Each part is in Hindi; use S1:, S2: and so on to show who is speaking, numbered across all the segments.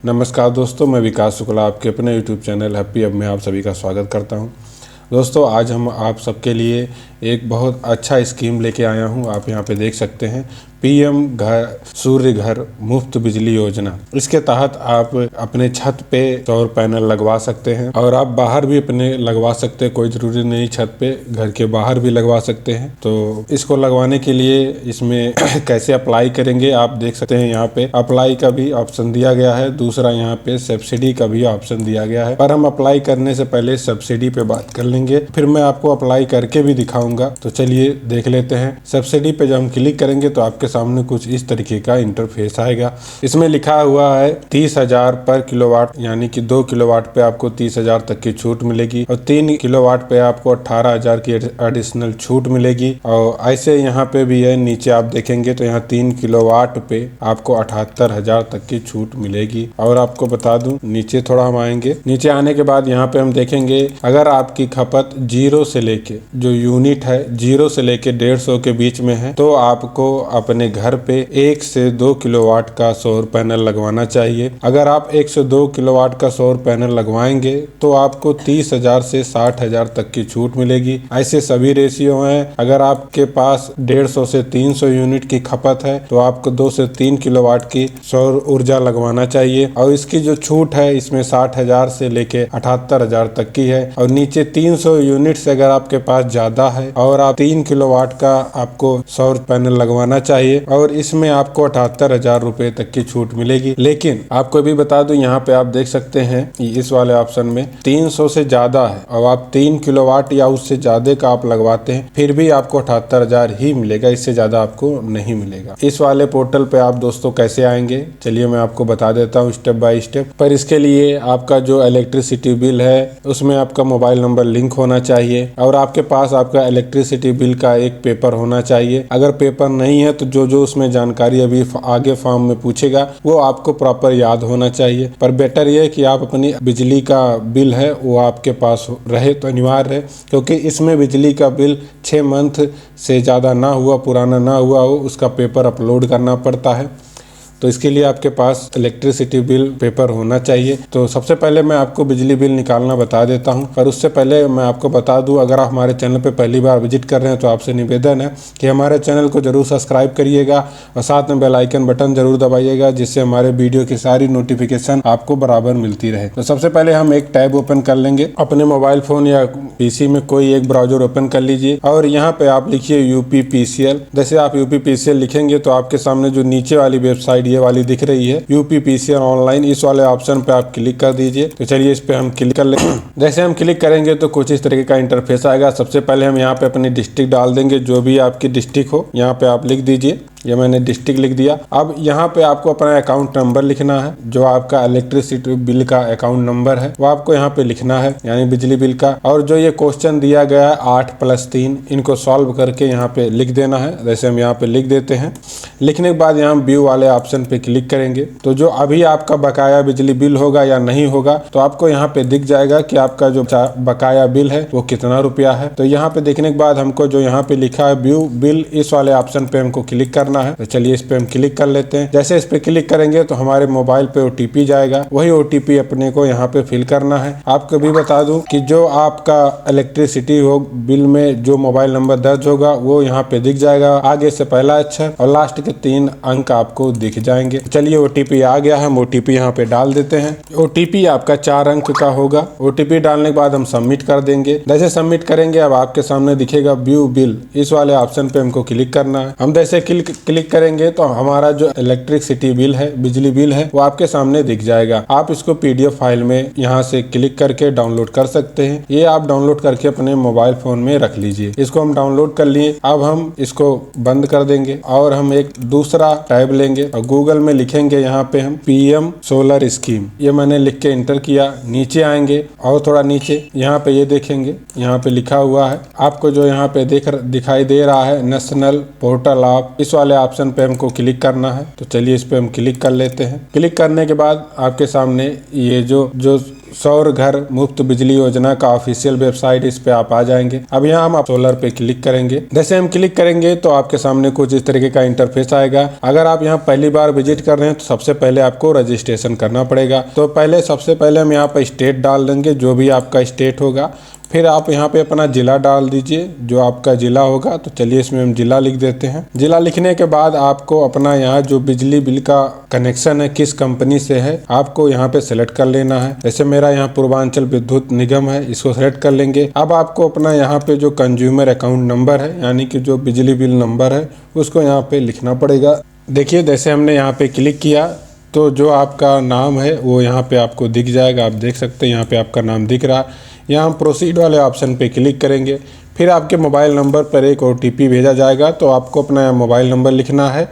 S1: नमस्कार दोस्तों, मैं विकास शुक्ला आपके अपने यूट्यूब चैनल हैप्पी अब में आप सभी का स्वागत करता हूं। दोस्तों, आज हम आप सबके लिए एक बहुत अच्छा स्कीम लेके आया हूं। आप यहां पे देख सकते हैं पीएम घर सूर्य घर मुफ्त बिजली योजना। इसके तहत आप अपने छत पे सौर पैनल लगवा सकते हैं और आप बाहर भी अपने लगवा सकते हैं। कोई ज़रूरी नहीं छत पे, घर के बाहर भी लगवा सकते हैं। तो इसको लगवाने के लिए इसमें कैसे अप्लाई करेंगे आप देख सकते हैं। यहाँ पे अप्लाई का भी ऑप्शन दिया गया है, दूसरा यहाँ पे सब्सिडी का भी ऑप्शन दिया गया है। पर हम अप्लाई करने से पहले सब्सिडी पे बात कर लेंगे, फिर मैं आपको अप्लाई करके भी दिखाऊंगा। तो चलिए देख लेते हैं। सब्सिडी पे जब हम क्लिक करेंगे तो आपके सामने कुछ इस तरीके का इंटरफेस आएगा। इसमें लिखा हुआ है 30,000 पर किलोवाट, यानी कि 2 किलोवाट पे आपको 30,000 तक की छूट मिलेगी और 3 किलोवाट पे आपको 18,000 की एडिशनल छूट मिलेगी। और ऐसे यहाँ पे भी है, नीचे आप देखेंगे तो यहाँ 3 किलोवाट पे आपको 78,000 तक की छूट मिलेगी। और आपको बता दूं, नीचे थोड़ा हम आएंगे, नीचे आने के बाद यहाँ पे हम देखेंगे अगर आपकी खपत 0 से लेके जो यूनिट है 0 से लेके 150 के बीच में है तो आपको अपने घर पे 1 से 2 किलोवाट का सौर पैनल लगवाना चाहिए। अगर आप 1 से 2 किलोवाट का सौर पैनल लगवाएंगे तो आपको 30,000 से 60,000 तक की छूट मिलेगी। ऐसे सभी रेशियो हैं। अगर आपके पास 150 से 300 यूनिट की खपत है तो आपको 2 से 3 किलोवाट की सौर ऊर्जा लगवाना चाहिए। और इसकी जो छूट है इसमें 60,000 से लेके 78,000 तक की है। और नीचे 300 यूनिट से अगर आपके पास ज्यादा है और आप 3 किलोवाट का आपको सौर पैनल लगवाना चाहिए और इसमें आपको 78,000 रुपए तक की छूट मिलेगी। लेकिन आपको भी बता दूं, यहाँ पे आप देख सकते हैं इस वाले ऑप्शन में 300 से ज्यादा है और आप 3 किलोवाट या उससे ज्यादा का आप लगवाते हैं फिर भी आपको 78,000 ही मिलेगा, इससे ज्यादा आपको नहीं मिलेगा। इस वाले पोर्टल पे आप दोस्तों कैसे आएंगे, चलिए मैं आपको बता देता हूँ स्टेप बाय स्टेप। पर इसके लिए आपका जो इलेक्ट्रिसिटी बिल है उसमें आपका मोबाइल नंबर लिंक होना चाहिए और आपके पास आपका इलेक्ट्रिसिटी बिल का एक पेपर होना चाहिए। अगर पेपर नहीं है तो जो उसमें जानकारी अभी आगे फॉर्म में पूछेगा वो आपको प्रॉपर याद होना चाहिए। पर बेटर ये है कि आप अपनी बिजली का बिल है वो आपके पास रहे तो अनिवार्य है, क्योंकि इसमें बिजली का बिल 6 मंथ से ज़्यादा ना हुआ, पुराना ना हुआ हो, उसका पेपर अपलोड करना पड़ता है। तो इसके लिए आपके पास इलेक्ट्रिसिटी बिल पेपर होना चाहिए। तो सबसे पहले मैं आपको बिजली बिल निकालना बता देता हूं, पर उससे पहले मैं आपको बता दूं, अगर आप हमारे चैनल पे पहली बार विजिट कर रहे हैं तो आपसे निवेदन है कि हमारे चैनल को जरूर सब्सक्राइब करिएगा और साथ में बेल आइकन बटन जरूर दबाइएगा, जिससे हमारे वीडियो की सारी नोटिफिकेशन आपको बराबर मिलती रहे। तो सबसे पहले हम एक टैब ओपन कर लेंगे, अपने मोबाइल फोन या पीसी में कोई एक ब्राउजर ओपन कर लीजिए और यहाँ पे आप लिखिए यूपीपीसीएल। जैसे आप यूपीपीसीएल लिखेंगे तो आपके सामने जो नीचे वाली वेबसाइट ये वाली दिख रही है यूपीपीसीएल ऑनलाइन, इस वाले ऑप्शन पे आप क्लिक कर दीजिए। तो चलिए इस पे हम क्लिक कर लेंगे। जैसे हम क्लिक करेंगे तो कुछ इस तरीके का इंटरफेस आएगा। सबसे पहले हम यहाँ पे अपनी डिस्ट्रिक्ट डाल देंगे, जो भी आपकी डिस्ट्रिक्ट हो यहाँ पे आप लिख दीजिए। ये मैंने डिस्ट्रिक्ट लिख दिया। अब यहाँ पे आपको अपना अकाउंट नंबर लिखना है, जो आपका इलेक्ट्रिसिटी बिल का अकाउंट नंबर है वो आपको यहाँ पे लिखना है, यानी बिजली बिल का। और जो ये क्वेश्चन दिया गया है 8+3, इनको सॉल्व करके यहाँ पे लिख देना है। जैसे हम यहाँ पे लिख देते हैं। लिखने के बाद यहाँ व्यू वाले ऑप्शन पे क्लिक करेंगे तो जो अभी आपका बकाया बिजली बिल होगा या नहीं होगा तो आपको यहाँ पे दिख जाएगा कि आपका जो बकाया बिल है वो कितना रुपया है। तो यहाँ पे देखने के बाद हमको जो यहाँ पे लिखा है व्यू बिल, इस वाले ऑप्शन पे हमको क्लिक करना है। तो चलिए इस पे हम क्लिक कर लेते हैं। जैसे इस पे क्लिक करेंगे तो हमारे मोबाइल पे ओटीपी जाएगा, वही ओटीपी अपने को यहाँ पे फिल करना है। आपको भी बता दूं कि जो आपका इलेक्ट्रिसिटी हो बिल में जो मोबाइल नंबर दर्ज होगा वो यहाँ पे दिख जाएगा, आगे से पहला अक्षर और लास्ट के 3 अंक आपको दिख जाएंगे। चलिए ओटीपी आ गया है, हम ओटीपी यहाँ पे डाल देते हैं। ओटीपी आपका 4 अंक का होगा। ओटीपी डालने के बाद हम सबमिट कर देंगे। जैसे सबमिट करेंगे अब आपके सामने दिखेगा व्यू बिल, इस वाले ऑप्शन पे हमको क्लिक करना है। हम जैसे क्लिक करेंगे तो हमारा जो इलेक्ट्रिसिटी बिल है, बिजली बिल है, वो आपके सामने दिख जाएगा। आप इसको पीडीएफ फाइल में यहाँ से क्लिक करके डाउनलोड कर सकते हैं। ये आप डाउनलोड करके अपने मोबाइल फोन में रख लीजिए। इसको हम डाउनलोड कर लिए। अब हम इसको बंद कर देंगे और हम एक दूसरा टैब लेंगे और गूगल में लिखेंगे यहाँ पे हम पीएम सोलर स्कीम। ये मैंने लिख के इंटर किया। नीचे आएंगे और थोड़ा नीचे यहाँ पे ये देखेंगे, यहाँ पे लिखा हुआ है आपको जो यहाँ पे दिखाई दे रहा है नेशनल पोर्टल ऑफ, इस वाले ऑप्शन पे हमको क्लिक करना है। तो चलिए इस पे हम क्लिक कर लेते हैं। क्लिक करने के बाद आपके सामने ये जो सौर घर मुफ्त बिजली योजना का ऑफिशियल वेबसाइट, इस पे आप आ जाएंगे। अब यहाँ हम सोलर पे क्लिक करेंगे। जैसे हम क्लिक करेंगे तो आपके सामने कुछ इस तरीके का इंटरफेस आएगा। अगर आप यहाँ पहली बार विजिट कर रहे हैं तो सबसे पहले आपको रजिस्ट्रेशन करना पड़ेगा। तो सबसे पहले हम यहाँ पर स्टेट डाल देंगे, जो भी आपका स्टेट होगा। फिर आप यहाँ पे अपना ज़िला डाल दीजिए, जो आपका ज़िला होगा। तो चलिए इसमें हम ज़िला लिख देते हैं। ज़िला लिखने के बाद आपको अपना यहाँ जो बिजली बिल का कनेक्शन है, किस कंपनी से है, आपको यहाँ पे सेलेक्ट कर लेना है। जैसे मेरा यहाँ पूर्वांचल विद्युत निगम है, इसको सेलेक्ट कर लेंगे। अब आपको अपना यहाँ पे जो कंज्यूमर अकाउंट नंबर है, यानी कि जो बिजली बिल नंबर है, उसको यहाँ पे लिखना पड़ेगा। देखिए जैसे हमने यहाँ पे क्लिक किया तो जो आपका नाम है वो यहाँ पे आपको दिख जाएगा। आप देख सकते हैं यहाँ पे आपका नाम दिख रहा है। यहाँ हम प्रोसीड वाले ऑप्शन पे क्लिक करेंगे। फिर आपके मोबाइल नंबर पर एक OTP भेजा जाएगा, तो आपको अपना मोबाइल नंबर लिखना है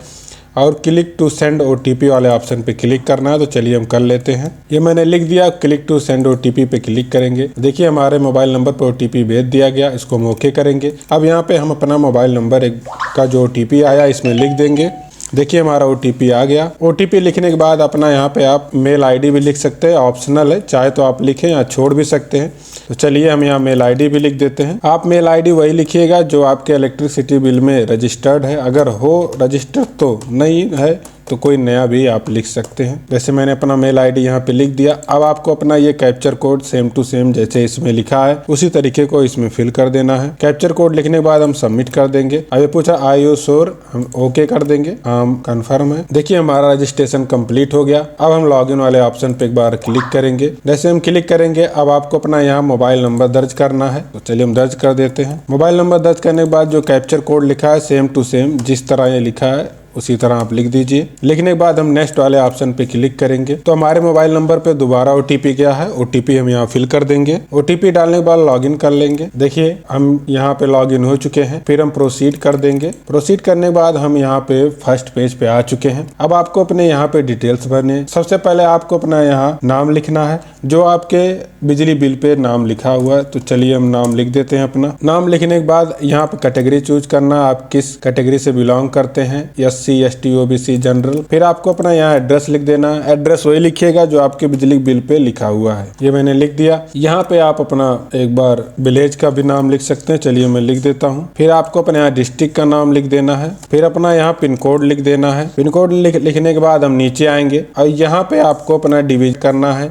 S1: और क्लिक टू सेंड OTP वाले ऑप्शन पे क्लिक करना है। तो चलिए हम कर लेते हैं। ये मैंने लिख दिया, क्लिक टू सेंड OTP पे क्लिक करेंगे। देखिए हमारे मोबाइल नंबर पर OTP भेज दिया गया, इसको हम ओके करेंगे। अब यहाँ पे हम अपना मोबाइल नंबर का जो OTP आया इसमें लिख देंगे। देखिए हमारा OTP आ गया। OTP लिखने के बाद अपना यहाँ पे आप मेल ID भी लिख सकते हैं, ऑप्शनल है, चाहे तो आप लिखें या छोड़ भी सकते हैं। तो चलिए हम यहाँ मेल ID भी लिख देते हैं। आप मेल ID वही लिखिएगा जो आपके इलेक्ट्रिसिटी बिल में रजिस्टर्ड है। अगर हो रजिस्टर्ड तो नहीं है तो कोई नया भी आप लिख सकते हैं। जैसे मैंने अपना मेल ID यहाँ पे लिख दिया। अब आपको अपना ये captcha code same to same जैसे इसमें लिखा है उसी तरीके को इसमें फिल कर देना है। कैप्चर कोड लिखने के बाद हम सबमिट कर देंगे। अब ये पूछा आर यू श्योर, हम ओके कर देंगे, हम कंफर्म है। देखिए हमारा रजिस्ट्रेशन कंप्लीट हो गया। अब हम लॉगिन वाले ऑप्शन पे एक बार क्लिक करेंगे। जैसे हम क्लिक करेंगे अब आपको अपना यहाँ मोबाइल नंबर दर्ज करना है। तो चलिए हम दर्ज कर देते हैं। मोबाइल नंबर दर्ज करने के बाद जो कैप्चर कोड लिखा है सेम टू सेम जिस तरह ये लिखा है उसी तरह आप लिख दीजिए। लिखने के बाद हम नेक्स्ट वाले ऑप्शन पे क्लिक करेंगे। तो हमारे मोबाइल नंबर पे दोबारा OTP गया है, OTP हम यहाँ फिल कर देंगे। OTP डालने के बाद लॉगिन कर लेंगे। देखिए हम यहाँ पे लॉगिन हो चुके हैं। फिर हम प्रोसीड कर देंगे। प्रोसीड करने के बाद हम यहाँ पे फर्स्ट पेज पे आ चुके हैं। अब आपको अपने यहाँ पे डिटेल्स भरने। सबसे पहले आपको अपना यहाँ नाम लिखना है, जो आपके बिजली बिल पे नाम लिखा हुआ है। तो चलिए हम नाम लिख देते हैं। अपना नाम लिखने के बाद यहाँ पे कैटेगरी चूज करना, आप किस कैटेगरी से बिलोंग करते हैं, SC ST OBC जनरल। फिर आपको अपना यहाँ एड्रेस लिख देना है। एड्रेस वही लिखिएगा जो आपके बिजली बिल पे लिखा हुआ है। ये मैंने लिख दिया। यहाँ पे आप अपना एक बार विलेज का भी नाम लिख सकते हैं। चलिए मैं लिख देता हूँ। फिर आपको अपने यहाँ डिस्ट्रिक्ट का नाम लिख देना है। फिर अपना यहाँ पिन कोड लिख देना है। पिन कोड लिखने के बाद हम नीचे आएंगे और यहाँ पे आपको अपना डिवीजन करना है।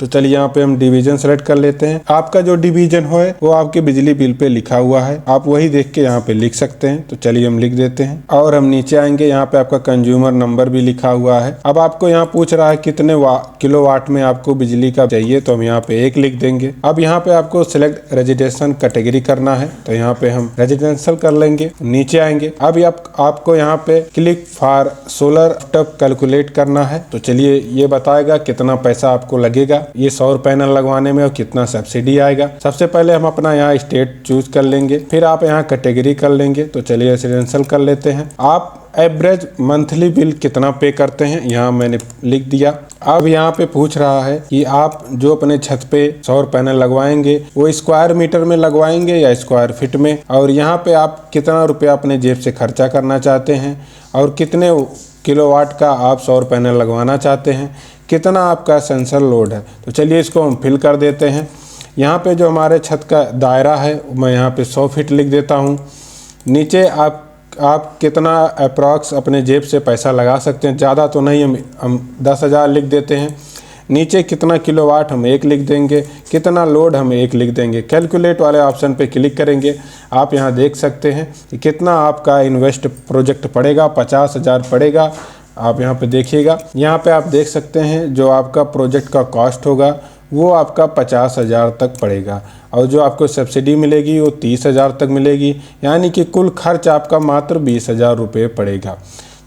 S1: तो चलिए यहाँ पे हम डिवीजन सेलेक्ट कर लेते हैं। आपका जो डिवीजन हो वो आपके बिजली बिल पे लिखा हुआ है, आप वही देख के यहाँ पे लिख सकते हैं। तो चलिए हम लिख देते हैं और हम नीचे आएंगे। यहाँ पे आपका कंज्यूमर नंबर भी लिखा हुआ है। अब आपको यहाँ पूछ रहा है कितने किलोवाट में आपको बिजली का चाहिए, तो हम यहाँ पे 1 लिख देंगे। अब यहाँ पे आपको सिलेक्ट रेजिडेंशियल कैटेगरी करना है, तो यहाँ पे हम रेजिडेंशियल कर लेंगे। नीचे आएंगे। अब आपको यहाँ पे click for solar tub calculate करना है। तो चलिए ये बताएगा कितना पैसा आपको लगेगा ये सौर पैनल लगवाने में और कितना सब्सिडी आएगा। सबसे पहले हम अपना यहाँ स्टेट चूज कर लेंगे। फिर आप यहाँ कैटेगरी कर लेंगे। तो चलिए रेजिडेंशियल कर लेते हैं। आप एवरेज मंथली बिल कितना पे करते हैं, यहाँ मैंने लिख दिया। अब यहाँ पे पूछ रहा है कि आप जो अपने छत पे सौर पैनल लगवाएंगे वो स्क्वायर मीटर में लगवाएंगे या स्क्वायर फीट में, और यहाँ पे आप कितना रुपया अपने जेब से खर्चा करना चाहते हैं और कितने किलोवाट का आप सौर पैनल लगवाना चाहते हैं, कितना आपका सेंसर लोड है। तो चलिए इसको हम फिल कर देते हैं। यहाँ पे जो हमारे छत का दायरा है मैं यहाँ पे 100 फीट लिख देता हूँ। नीचे आप कितना अप्रॉक्स अपने जेब से पैसा लगा सकते हैं, ज़्यादा तो नहीं, हम 10,000 लिख देते हैं। नीचे कितना किलोवाट हम 1 लिख देंगे, कितना लोड हम 1 लिख देंगे। कैलकुलेट वाले ऑप्शन पे क्लिक करेंगे। आप यहाँ देख सकते हैं कि कितना आपका इन्वेस्ट प्रोजेक्ट पड़ेगा, 50,000 पड़ेगा। आप यहाँ पे देखिएगा, यहाँ पे आप देख सकते हैं जो आपका प्रोजेक्ट का कॉस्ट होगा वो आपका 50,000 तक पड़ेगा और जो आपको सब्सिडी मिलेगी वो 30,000 तक मिलेगी, यानी कि कुल खर्च आपका मात्र 20,000 रुपये पड़ेगा।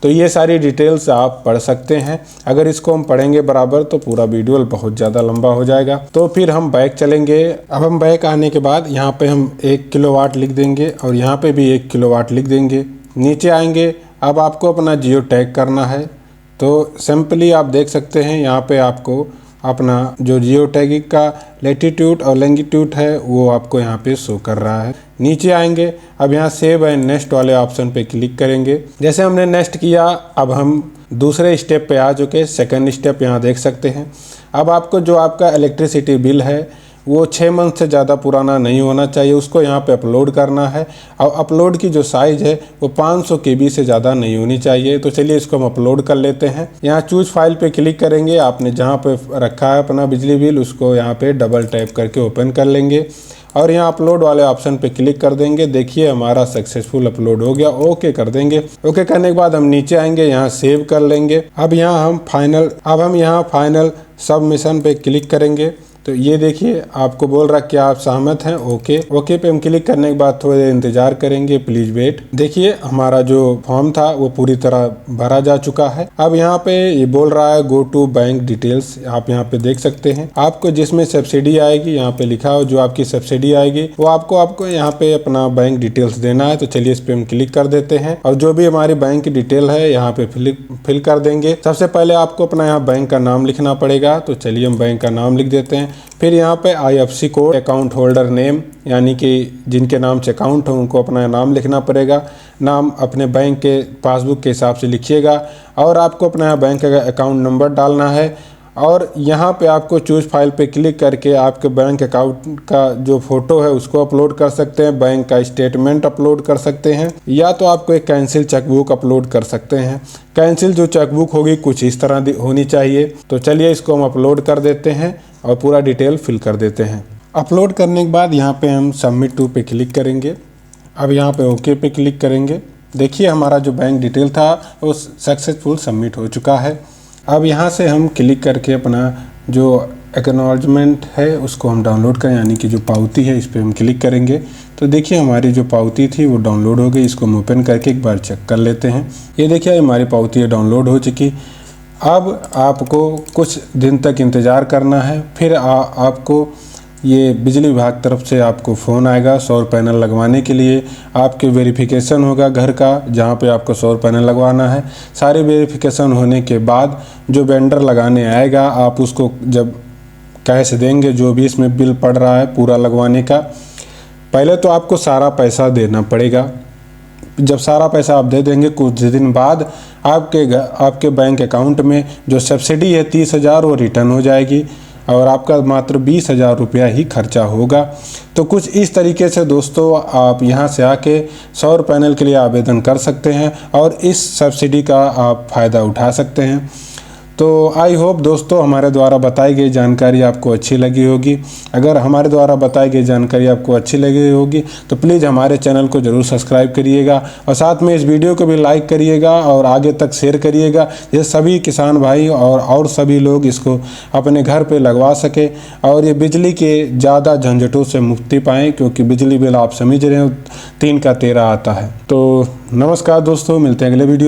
S1: तो ये सारी डिटेल्स आप पढ़ सकते हैं। अगर इसको हम पढ़ेंगे बराबर तो पूरा वीडियो बहुत ज़्यादा लंबा हो जाएगा। तो फिर हम बैक चलेंगे। अब हम बैक आने के बाद यहाँ पे हम 1 किलोवाट लिख देंगे और यहाँ पे भी 1 किलोवाट लिख देंगे। नीचे आएंगे। अब आपको अपना जियो टैग करना है। तो सिंपली आप देख सकते हैं यहाँ पे आपको अपना जो जियो टैगिंग का लैटिट्यूड और लॉन्गिट्यूड है वो आपको यहाँ पे शो कर रहा है। नीचे आएंगे। अब यहाँ सेव एंड नेक्स्ट वाले ऑप्शन पे क्लिक करेंगे। जैसे हमने नेक्स्ट किया अब हम दूसरे स्टेप पे आ चुके। सेकंड स्टेप यहाँ देख सकते हैं। अब आपको जो आपका इलेक्ट्रिसिटी बिल है वो 6 मंथ से ज़्यादा पुराना नहीं होना चाहिए, उसको यहाँ पे अपलोड करना है। और अपलोड की जो साइज़ है वो 500 KB से ज़्यादा नहीं होनी चाहिए। तो चलिए इसको हम अपलोड कर लेते हैं। यहाँ चूज़ फाइल पे क्लिक करेंगे, आपने जहाँ पे रखा है अपना बिजली बिल उसको यहाँ पे डबल टैप करके ओपन कर लेंगे और यहाँ अपलोड वाले ऑप्शन पे क्लिक कर देंगे। देखिए हमारा सक्सेसफुल अपलोड हो गया, ओके कर देंगे। ओके करने के बाद हम नीचे आएंगे, यहाँ सेव कर लेंगे। अब हम यहाँ फाइनल सबमिशन पे क्लिक करेंगे। तो ये देखिए आपको बोल रहा है कि आप सहमत हैं, ओके पे हम क्लिक करने के बाद थोड़ी देर इंतजार करेंगे, प्लीज वेट। देखिए हमारा जो फॉर्म था वो पूरी तरह भरा जा चुका है। अब यहाँ पे ये बोल रहा है गो टू बैंक डिटेल्स, आप यहाँ पे देख सकते हैं। आपको जिसमें सब्सिडी आएगी यहाँ पे लिखा हो जो आपकी सब्सिडी आएगी वो आपको यहाँ पे अपना बैंक डिटेल्स देना है। तो चलिए इस पे हम क्लिक कर देते हैं और जो भी हमारी बैंक की डिटेल है यहाँ पे फिल कर देंगे। सबसे पहले आपको अपना यहाँ बैंक का नाम लिखना पड़ेगा। तो चलिए हम बैंक का नाम लिख देते हैं। फिर यहाँ पे IFSC code, account holder name, यानी कि जिनके नाम से अकाउंट हो उनको अपना नाम लिखना पड़ेगा। नाम अपने बैंक के पासबुक के हिसाब से लिखिएगा और आपको अपना बैंक का अकाउंट नंबर डालना है। और यहाँ पे आपको चूज फाइल पे क्लिक करके आपके बैंक अकाउंट का जो फोटो है उसको अपलोड कर सकते हैं, बैंक का स्टेटमेंट अपलोड कर सकते हैं, या तो आपको एक कैंसिल चेकबुक अपलोड कर सकते हैं। कैंसिल जो चेकबुक होगी कुछ इस तरह होनी चाहिए। तो चलिए इसको हम अपलोड कर देते हैं और पूरा डिटेल फिल कर देते हैं। अपलोड करने के बाद यहाँ पे हम सबमिट टू पे क्लिक करेंगे। अब यहाँ पे ओके पे क्लिक करेंगे। देखिए हमारा जो बैंक डिटेल था वो सक्सेसफुल सबमिट हो चुका है। अब यहाँ से हम क्लिक करके अपना जो एक्नॉलेजमेंट है उसको हम डाउनलोड करें, यानी कि जो पावती है इस पर हम क्लिक करेंगे। तो देखिए हमारी जो पावती थी वो डाउनलोड हो गई। इसको हम ओपन करके एक बार चेक कर लेते हैं। ये देखिए हमारी पावती डाउनलोड हो चुकी। अब आपको कुछ दिन तक इंतज़ार करना है, फिर आपको ये बिजली विभाग तरफ से आपको फ़ोन आएगा सौर पैनल लगवाने के लिए। आपके वेरिफिकेशन होगा घर का जहाँ पे आपको सौर पैनल लगवाना है। सारे वेरिफिकेशन होने के बाद जो वेंडर लगाने आएगा आप उसको जब कैश देंगे, जो भी इसमें बिल पड़ रहा है पूरा लगवाने का, पहले तो आपको सारा पैसा देना पड़ेगा। जब सारा पैसा आप दे देंगे कुछ दिन बाद आपके बैंक अकाउंट में जो सब्सिडी है 30,000 वो रिटर्न हो जाएगी और आपका मात्र 20,000 रुपया ही खर्चा होगा। तो कुछ इस तरीके से दोस्तों आप यहाँ से आके सौर पैनल के लिए आवेदन कर सकते हैं और इस सब्सिडी का आप फ़ायदा उठा सकते हैं। तो आई होप दोस्तों हमारे द्वारा बताई गई जानकारी आपको अच्छी लगी होगी। अगर हमारे द्वारा बताई गई जानकारी आपको अच्छी लगी होगी तो प्लीज़ हमारे चैनल को ज़रूर सब्सक्राइब करिएगा और साथ में इस वीडियो को भी लाइक करिएगा और आगे तक शेयर करिएगा, ये सभी किसान भाई और सभी लोग इसको अपने घर पे लगवा सके और ये बिजली के ज़्यादा झंझटों से मुक्ति पाएँ, क्योंकि बिजली बिल आप समझ रहे हो 3 का 13 आता है। तो नमस्कार दोस्तों, मिलते हैं अगले वीडियो।